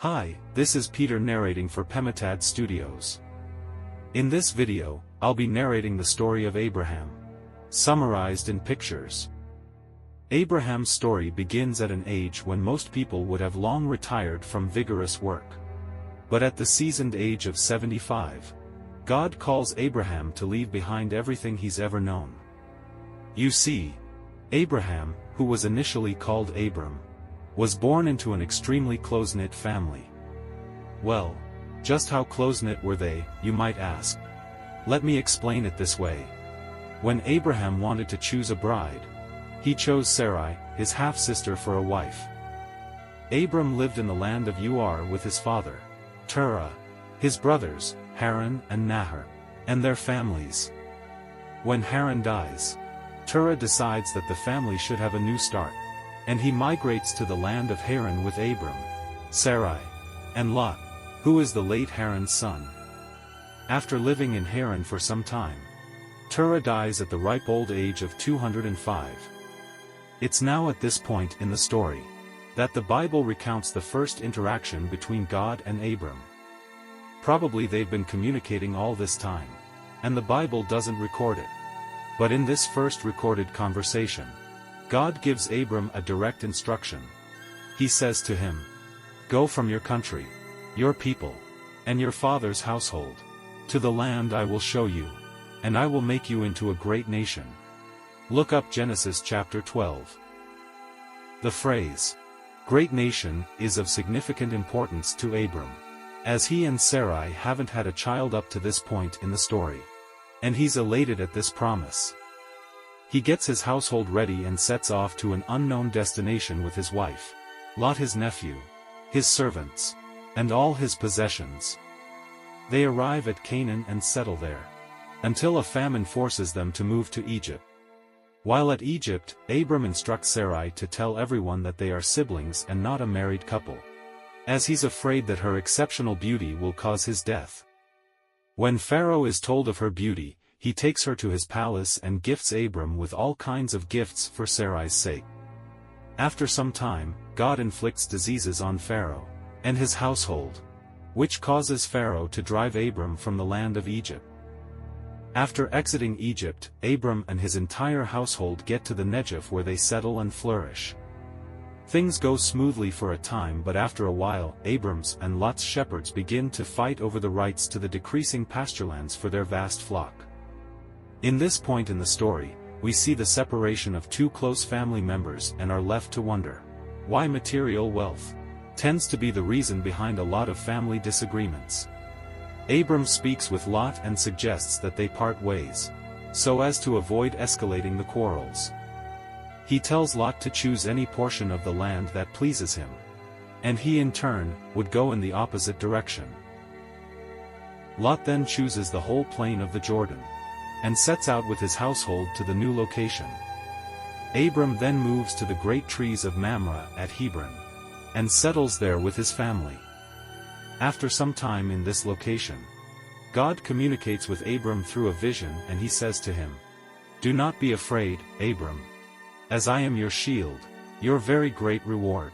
Hi, this is Peter narrating for Pemetad Studios. In this video, I'll be narrating the story of Abraham, summarized in pictures. Abraham's story begins at an age when most people would have long retired from vigorous work. But at the seasoned age of 75, God calls Abraham to leave behind everything he's ever known. You see, Abraham, who was initially called Abram, was born into an extremely close-knit family. Well, just how close-knit were they, you might ask? Let me explain it this way. When Abraham wanted to choose a bride, he chose Sarai, his half-sister, for a wife. Abram lived in the land of Ur with his father, Terah, his brothers, Haran and Nahor, and their families. When Haran dies, Terah decides that the family should have a new start, and he migrates to the land of Haran with Abram, Sarai, and Lot, who is the late Haran's son. After living in Haran for some time, Terah dies at the ripe old age of 205. It's now at this point in the story that the Bible recounts the first interaction between God and Abram. Probably they've been communicating all this time, and the Bible doesn't record it. But in this first recorded conversation, God gives Abram a direct instruction. He says to him, "Go from your country, your people, and your father's household, to the land I will show you, and I will make you into a great nation." Look up Genesis chapter 12. The phrase, "great nation," is of significant importance to Abram, as he and Sarai haven't had a child up to this point in the story. And he's elated at this promise. He gets his household ready and sets off to an unknown destination with his wife, Lot his nephew, his servants, and all his possessions. They arrive at Canaan and settle there, until a famine forces them to move to Egypt. While at Egypt, Abram instructs Sarai to tell everyone that they are siblings and not a married couple, as he's afraid that her exceptional beauty will cause his death. When Pharaoh is told of her beauty, he takes her to his palace and gifts Abram with all kinds of gifts for Sarai's sake. After some time, God inflicts diseases on Pharaoh and his household, which causes Pharaoh to drive Abram from the land of Egypt. After exiting Egypt, Abram and his entire household get to the Negev, where they settle and flourish. Things go smoothly for a time, but after a while, Abram's and Lot's shepherds begin to fight over the rights to the decreasing pasturelands for their vast flock. In this point in the story, we see the separation of two close family members and are left to wonder why material wealth tends to be the reason behind a lot of family disagreements. Abram speaks with Lot and suggests that they part ways, so as to avoid escalating the quarrels. He tells Lot to choose any portion of the land that pleases him, and he in turn would go in the opposite direction. Lot then chooses the whole plain of the Jordan, and sets out with his household to the new location. Abram then moves to the great trees of Mamre at Hebron, and settles there with his family. After some time in this location, God communicates with Abram through a vision, and he says to him, "Do not be afraid, Abram. As I am your shield, your very great reward."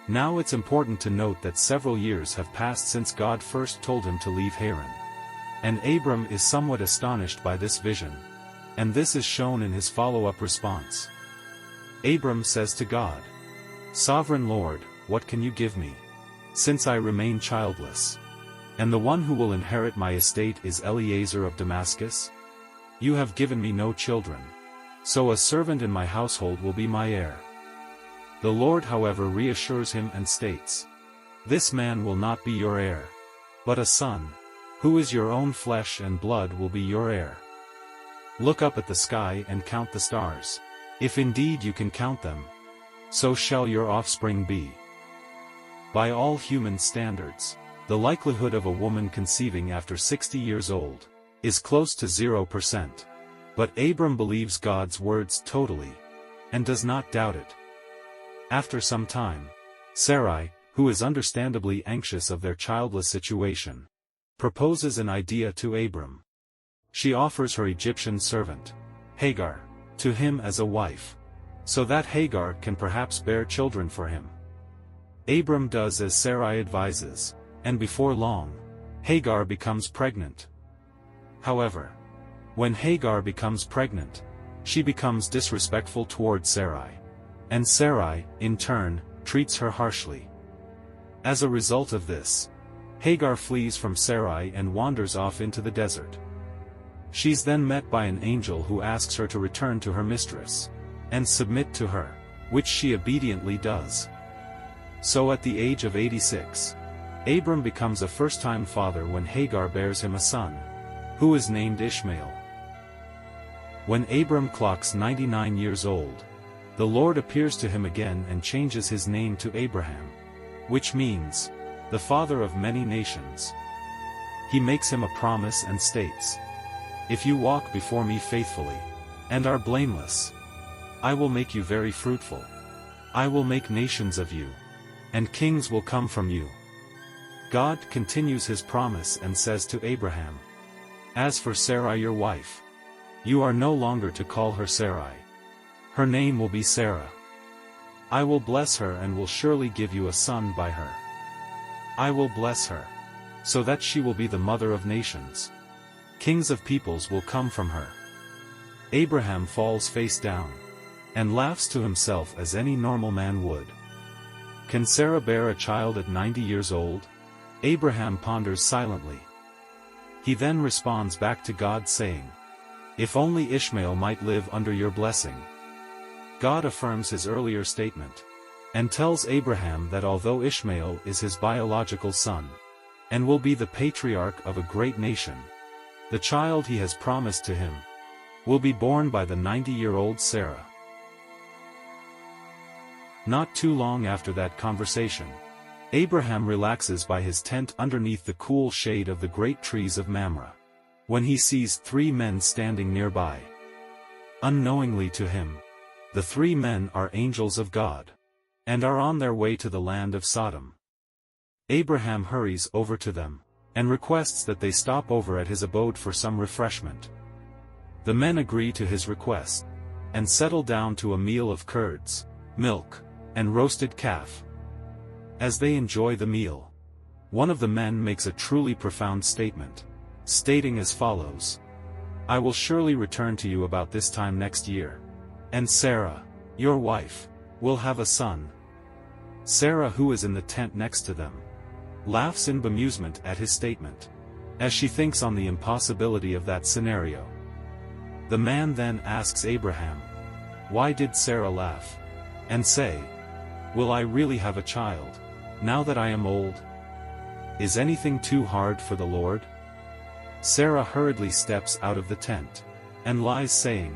Now it's important to note that several years have passed since God first told him to leave Haran. And Abram is somewhat astonished by this vision, and this is shown in his follow-up response. Abram says to God, "Sovereign Lord, what can you give me, since I remain childless? And the one who will inherit my estate is Eliezer of Damascus? You have given me no children, so a servant in my household will be my heir." The Lord, however, reassures him and states, "This man will not be your heir, but a son, who is your own flesh and blood, will be your heir. Look up at the sky and count the stars. If indeed you can count them, so shall your offspring be." By all human standards, the likelihood of a woman conceiving after 60 years old is close to 0%. But Abram believes God's words totally, and does not doubt it. After some time, Sarai, who is understandably anxious of their childless situation, proposes an idea to Abram. She offers her Egyptian servant, Hagar, to him as a wife, so that Hagar can perhaps bear children for him. Abram does as Sarai advises, and before long, Hagar becomes pregnant. However, when Hagar becomes pregnant, she becomes disrespectful toward Sarai. And Sarai, in turn, treats her harshly. As a result of this, Hagar flees from Sarai and wanders off into the desert. She's then met by an angel who asks her to return to her mistress, and submit to her, which she obediently does. So at the age of 86, Abram becomes a first-time father when Hagar bears him a son, who is named Ishmael. When Abram clocks 99 years old, the Lord appears to him again and changes his name to Abraham, which means, the father of many nations. He makes him a promise and states, "If you walk before me faithfully, and are blameless, I will make you very fruitful. I will make nations of you, and kings will come from you." God continues his promise and says to Abraham, "As for Sarai your wife, you are no longer to call her Sarai. Her name will be Sarah. I will bless her and will surely give you a son by her. I will bless her, so that she will be the mother of nations. Kings of peoples will come from her." Abraham falls face down, and laughs to himself as any normal man would. Can Sarah bear a child at 90 years old? Abraham ponders silently. He then responds back to God saying, "If only Ishmael might live under your blessing." God affirms his earlier statement, and tells Abraham that although Ishmael is his biological son, and will be the patriarch of a great nation, the child he has promised to him will be born by the 90-year-old Sarah. Not too long after that conversation, Abraham relaxes by his tent underneath the cool shade of the great trees of Mamre, when he sees 3 men standing nearby. Unknowingly to him, the 3 men are angels of God, and are on their way to the land of Sodom. Abraham hurries over to them, and requests that they stop over at his abode for some refreshment. The men agree to his request, and settle down to a meal of curds, milk, and roasted calf. As they enjoy the meal, one of the men makes a truly profound statement, stating as follows, "I will surely return to you about this time next year, and Sarah, your wife, will have a son." Sarah, who is in the tent next to them, laughs in bemusement at his statement, as she thinks on the impossibility of that scenario. The man then asks Abraham, "Why did Sarah laugh? And say, 'Will I really have a child, now that I am old? Is anything too hard for the Lord?'" Sarah hurriedly steps out of the tent, and lies saying,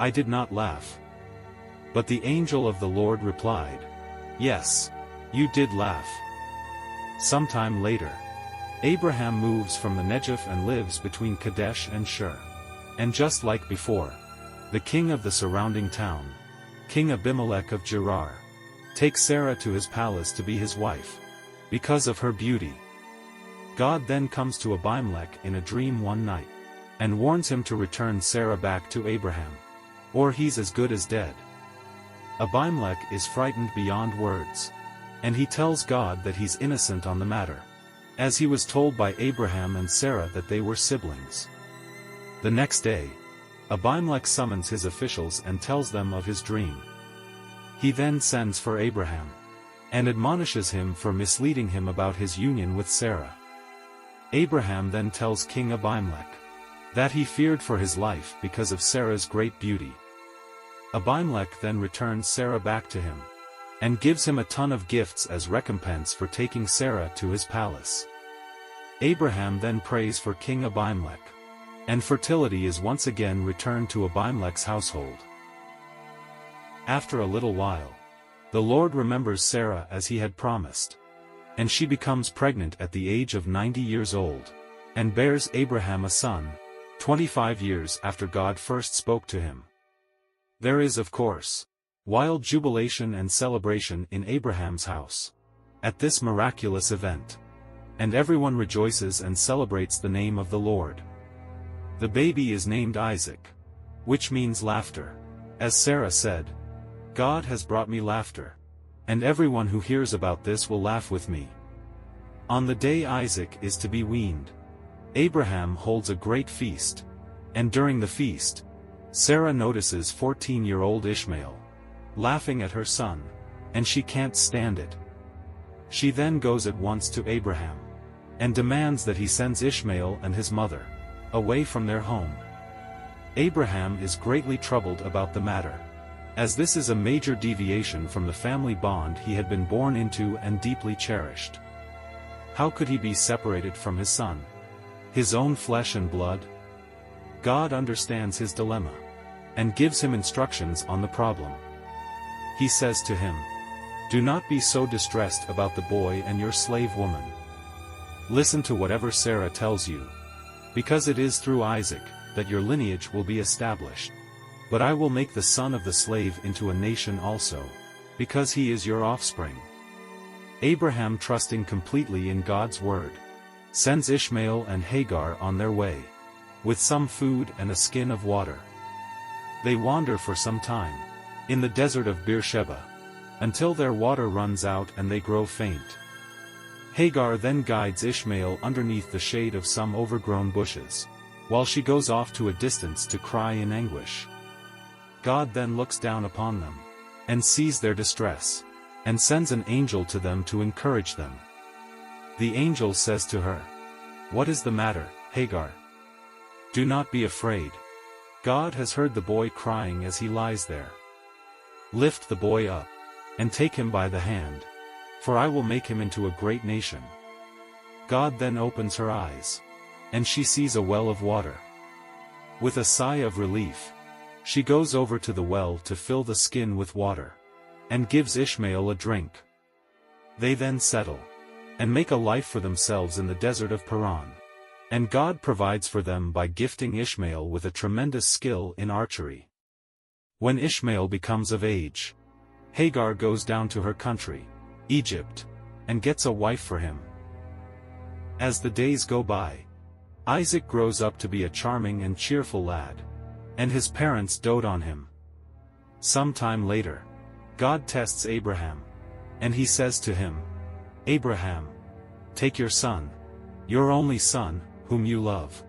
"I did not laugh." But the angel of the Lord replied, "Yes, you did laugh." Sometime later, Abraham moves from the Negev and lives between Kadesh and Shur. And just like before, the king of the surrounding town, King Abimelek of Gerar, takes Sarah to his palace to be his wife, because of her beauty. God then comes to Abimelek in a dream one night, and warns him to return Sarah back to Abraham, or he's as good as dead. Abimelek is frightened beyond words, and he tells God that he's innocent on the matter, as he was told by Abraham and Sarah that they were siblings. The next day, Abimelek summons his officials and tells them of his dream. He then sends for Abraham, and admonishes him for misleading him about his union with Sarah. Abraham then tells King Abimelek that he feared for his life because of Sarah's great beauty. Abimelek then returns Sarah back to him, and gives him a ton of gifts as recompense for taking Sarah to his palace. Abraham then prays for King Abimelek, and fertility is once again returned to Abimelek's household. After a little while, the Lord remembers Sarah as he had promised, and she becomes pregnant at the age of 90 years old, and bears Abraham a son, 25 years after God first spoke to him. There is, of course, wild jubilation and celebration in Abraham's house at this miraculous event, and everyone rejoices and celebrates the name of the Lord. The baby is named Isaac, which means laughter, as Sarah said, "God has brought me laughter, and everyone who hears about this will laugh with me. On the day Isaac is to be weaned, Abraham holds a great feast, and during the feast, Sarah notices 14-year-old Ishmael laughing at her son, and she can't stand it. She then goes at once to Abraham and demands that he sends Ishmael and his mother away from their home. Abraham is greatly troubled about the matter, as this is a major deviation from the family bond he had been born into and deeply cherished. How could he be separated from his son, his own flesh and blood? God understands his dilemma and gives him instructions on the problem. He says to him, "Do not be so distressed about the boy and your slave woman. Listen to whatever Sarah tells you, because it is through Isaac that your lineage will be established. But I will make the son of the slave into a nation also, because he is your offspring." Abraham, trusting completely in God's word, sends Ishmael and Hagar on their way, with some food and a skin of water. They wander for some time, in the desert of Beersheba, until their water runs out and they grow faint. Hagar then guides Ishmael underneath the shade of some overgrown bushes, while she goes off to a distance to cry in anguish. God then looks down upon them, and sees their distress, and sends an angel to them to encourage them. The angel says to her, "What is the matter, Hagar? Do not be afraid. God has heard the boy crying as he lies there. Lift the boy up, and take him by the hand, for I will make him into a great nation." God then opens her eyes, and she sees a well of water. With a sigh of relief, she goes over to the well to fill the skin with water, and gives Ishmael a drink. They then settle, and make a life for themselves in the desert of Paran. And God provides for them by gifting Ishmael with a tremendous skill in archery. When Ishmael becomes of age, Hagar goes down to her country, Egypt, and gets a wife for him. As the days go by, Isaac grows up to be a charming and cheerful lad, and his parents dote on him. Some time later, God tests Abraham, and he says to him, "Abraham, take your son, your only son, whom you love,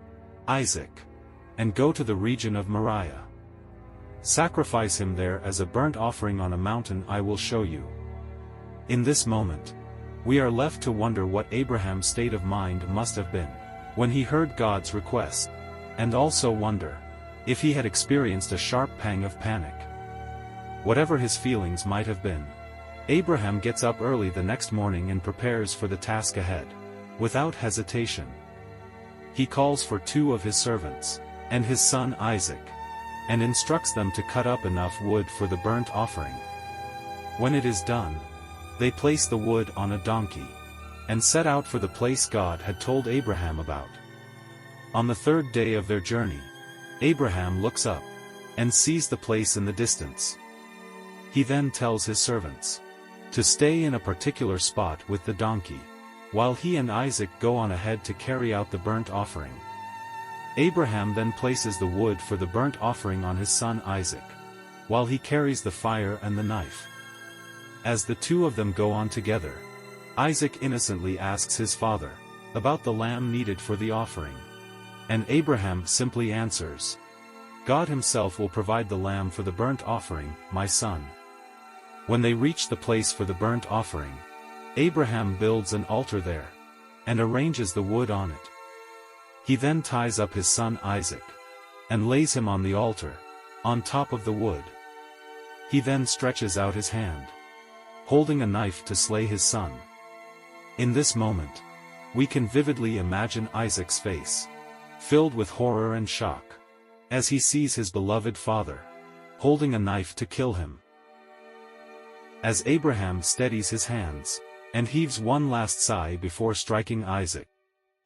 Isaac, and go to the region of Moriah. Sacrifice him there as a burnt offering on a mountain I will show you." In this moment, we are left to wonder what Abraham's state of mind must have been when he heard God's request, and also wonder if he had experienced a sharp pang of panic. Whatever his feelings might have been, Abraham gets up early the next morning and prepares for the task ahead, without hesitation. He calls for 2 of his servants, and his son Isaac, and instructs them to cut up enough wood for the burnt offering. When it is done, they place the wood on a donkey, and set out for the place God had told Abraham about. On the 3rd day of their journey, Abraham looks up, and sees the place in the distance. He then tells his servants to stay in a particular spot with the donkey, while he and Isaac go on ahead to carry out the burnt offering. Abraham then places the wood for the burnt offering on his son Isaac, while he carries the fire and the knife. As the 2 of them go on together, Isaac innocently asks his father about the lamb needed for the offering. And Abraham simply answers, "God himself will provide the lamb for the burnt offering, my son." When they reach the place for the burnt offering, Abraham builds an altar there, and arranges the wood on it. He then ties up his son Isaac, and lays him on the altar, on top of the wood. He then stretches out his hand, holding a knife to slay his son. In this moment, we can vividly imagine Isaac's face, filled with horror and shock, as he sees his beloved father holding a knife to kill him. As Abraham steadies his hands, and heaves one last sigh before striking Isaac,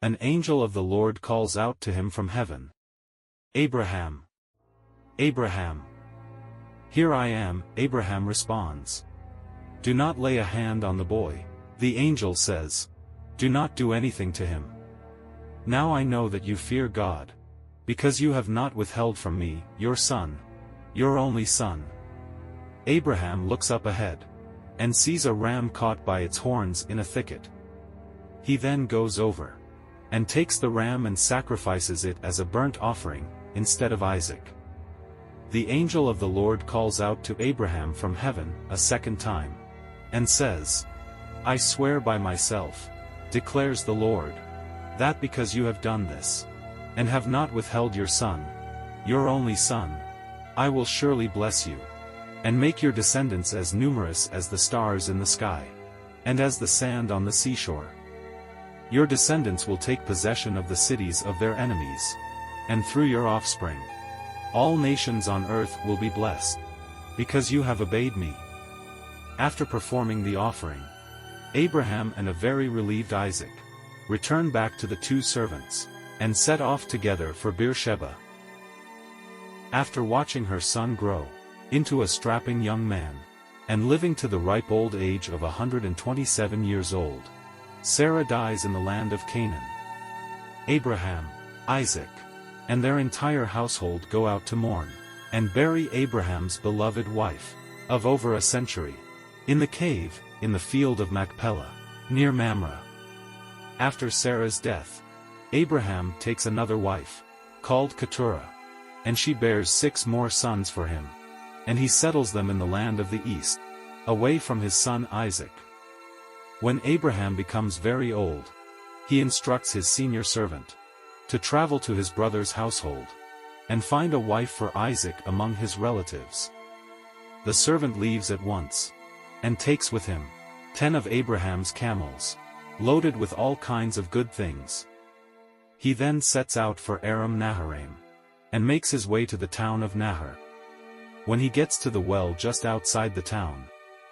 an angel of the Lord calls out to him from heaven, "Abraham! Abraham!" "Here I am," Abraham responds. "Do not lay a hand on the boy," the angel says. "Do not do anything to him. Now I know that you fear God, because you have not withheld from me your son, your only son." Abraham looks up ahead, and sees a ram caught by its horns in a thicket. He then goes over and takes the ram and sacrifices it as a burnt offering, instead of Isaac. The angel of the Lord calls out to Abraham from heaven a second time, and says, "I swear by myself, declares the Lord, that because you have done this, and have not withheld your son, your only son, I will surely bless you, and make your descendants as numerous as the stars in the sky, and as the sand on the seashore. Your descendants will take possession of the cities of their enemies, and through your offspring, all nations on earth will be blessed, because you have obeyed me." After performing the offering, Abraham and a very relieved Isaac returned back to the two servants, and set off together for Beersheba. After watching her son grow into a strapping young man, and living to the ripe old age of 127 years old, Sarah dies in the land of Canaan. Abraham, Isaac, and their entire household go out to mourn, and bury Abraham's beloved wife, of over a century, in the cave, in the field of Machpelah, near Mamre. After Sarah's death, Abraham takes another wife, called Keturah, and she bears 6 more sons for him, and he settles them in the land of the east, away from his son Isaac. When Abraham becomes very old, he instructs his senior servant to travel to his brother's household, and find a wife for Isaac among his relatives. The servant leaves at once, and takes with him 10 of Abraham's camels, loaded with all kinds of good things. He then sets out for Aram Naharaim, and makes his way to the town of Nahor. When he gets to the well just outside the town,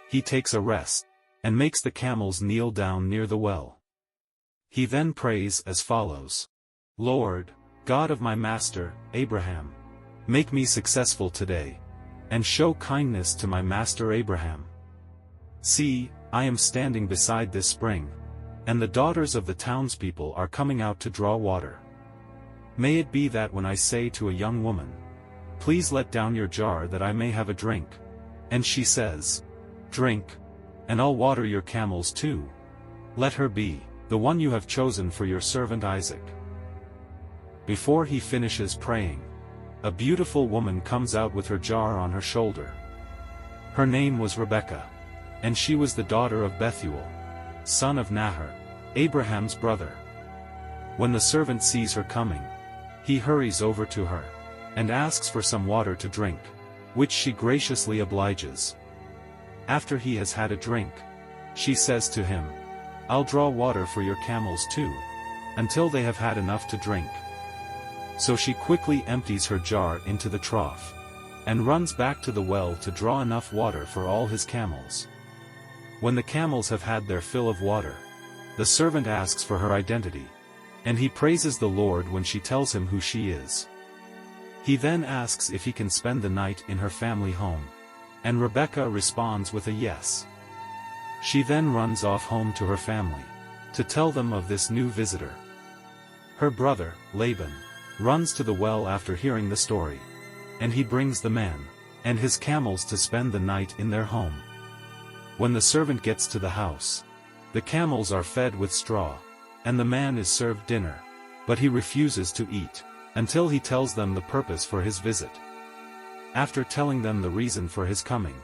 he takes a rest, and makes the camels kneel down near the well. He then prays as follows: "Lord, God of my master, Abraham, make me successful today, and show kindness to my master Abraham. See, I am standing beside this spring, and the daughters of the townspeople are coming out to draw water. May it be that when I say to a young woman, 'Please let down your jar that I may have a drink,' and she says, 'Drink, and I'll water your camels too,' let her be the one you have chosen for your servant Isaac." Before he finishes praying, a beautiful woman comes out with her jar on her shoulder. Her name was Rebekah, and she was the daughter of Bethuel, son of Nahor, Abraham's brother. When the servant sees her coming, he hurries over to her, and asks for some water to drink, which she graciously obliges. After he has had a drink, she says to him, "I'll draw water for your camels too, until they have had enough to drink." So she quickly empties her jar into the trough, and runs back to the well to draw enough water for all his camels. When the camels have had their fill of water, the servant asks for her identity, and he praises the Lord when she tells him who she is. He then asks if he can spend the night in her family home, and Rebekah responds with a yes. She then runs off home to her family, to tell them of this new visitor. Her brother, Laban, runs to the well after hearing the story, and he brings the man and his camels to spend the night in their home. When the servant gets to the house, the camels are fed with straw, and the man is served dinner, but he refuses to eat, until he tells them the purpose for his visit. After telling them the reason for his coming,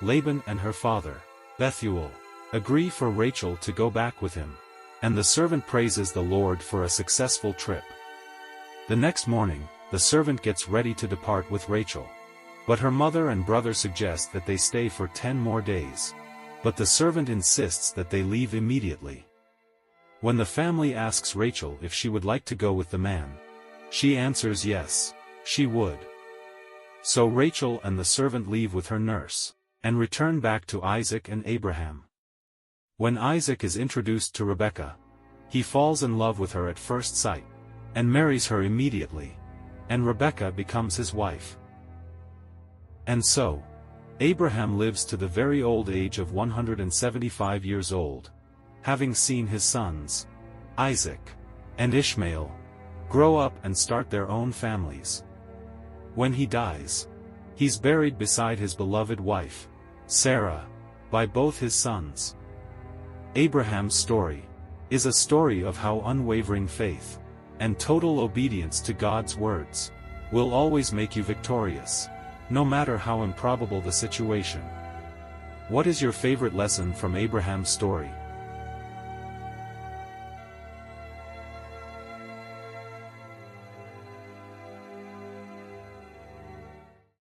Laban and her father, Bethuel, agree for Rachel to go back with him, and the servant praises the Lord for a successful trip. The next morning, the servant gets ready to depart with Rachel, but her mother and brother suggest that they stay for 10 more days, but the servant insists that they leave immediately. When the family asks Rachel if she would like to go with the man, she answers yes, she would. So Rachel and the servant leave with her nurse, and return back to Isaac and Abraham. When Isaac is introduced to Rebekah, he falls in love with her at first sight, and marries her immediately, and Rebekah becomes his wife. And so, Abraham lives to the very old age of 175 years old, having seen his sons, Isaac and Ishmael, grow up and start their own families. When he dies, he's buried beside his beloved wife, Sarah, by both his sons. Abraham's story is a story of how unwavering faith and total obedience to God's words will always make you victorious, no matter how improbable the situation. What is your favorite lesson from Abraham's story?